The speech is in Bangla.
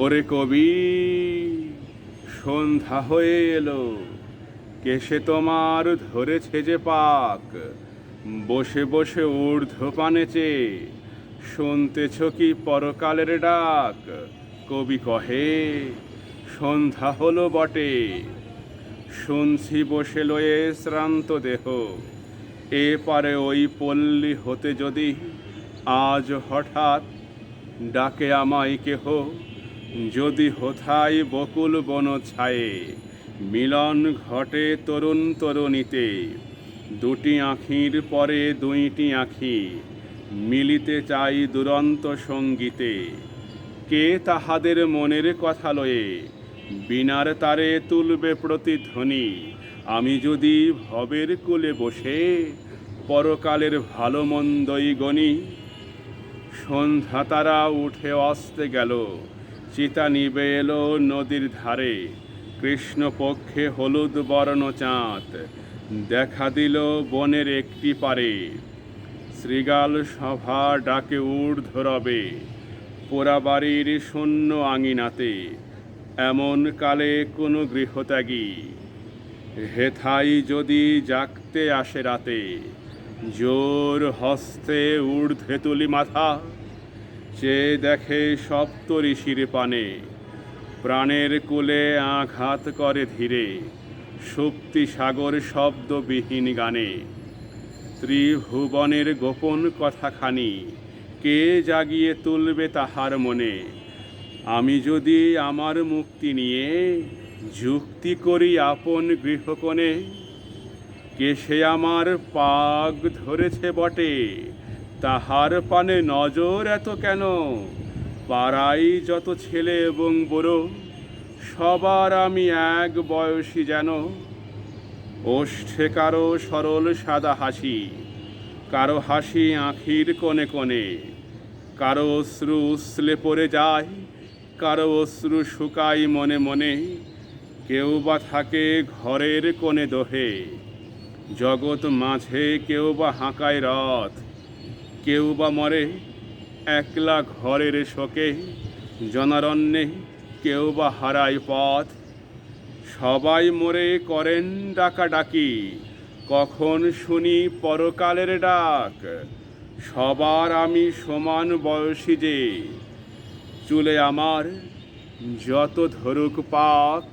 ওরে কবি, সন্ধ্যা হয়ে এলো, কেশে তোমার ধরেছে যে পাক, বসে বসে ঊর্ধ্বপানে চেয়ে শুনতেছ কি পরকালের ডাক? কবি কহে, সন্ধ্যা হলো বটে, শুনছি বসে লয়ে শ্রান্ত দেহ, এ পারে ওই পল্লী হতে যদি আজ হঠাৎ ডাকে আমায় কেহ, যদি হোথায় বকুল বন ছায়ে মিলন ঘটে তরুণ তরুণীতে, দুটি আঁখির পরে দুইটি আঁখি মিলিতে চাই দুরন্ত সঙ্গীতে, কে তাহাদের মনের কথা লয়ে বিনার তারে তুলবে প্রতিধ্বনি, আমি যদি ভবের কূলে বসে পরকালের ভালো মন্দই গণি। সন্ধ্যা তারা উঠে আসতে গেল, চিতা নিবে এলো নদীর ধারে, কৃষ্ণপক্ষে হলুদ বর্ণ চাঁদ দেখা দিল বনের একটি পারে, শৃগাল সভা ডাকে ঊর্ধ্ব রবে পোড়া বাড়ির শূন্য আঙিনাতে, এমন কালে কোনো গৃহত্যাগী হেথাই যদি জাগতে আসে রাতে, জোর হস্তে ঊর্ধ্বে তুলি মাথা, চেয়ে দেখে সপ্ত ঋষির পানে, প্রাণের কোলে আঘাত করে ধীরে সুপ্তি সাগর শব্দবিহীন গানে, ত্রিভুবনের গোপন কথাখানি কে জাগিয়ে তুলবে তাহার মনে, আমি যদি আমার মুক্তি নিয়ে যুক্তি করি আপন গৃহকোণে, কে সে আমার পাগ ধরেছে বটে, তাহার পানে নজর এত কেন? পাড়াই যত ছেলে এবং বুড়ো, সবার আমি এক বয়সী যেন, ওষ্ঠে কারো সরল সাদা হাসি, কারো হাসি আঁখির কোণে কোণে, কারো অশ্রু উছলে পড়ে যায়, কারো অশ্রু শুকাই মনে মনে, কেউ বা থাকে ঘরের কোণে দোহে জগৎ মাঝে, কেউ বা হাঁকায় রথ, কেউ বা মরে একলা ঘরের শোকে জনারণ্যে, কেউ বা হারায় পথ, সবাই মরে করেন ডাকাডাকি, কখন শুনি পরকালের ডাক? সবার আমি সমান বয়সী যে, চুলে আমার যত ধরুক পাক।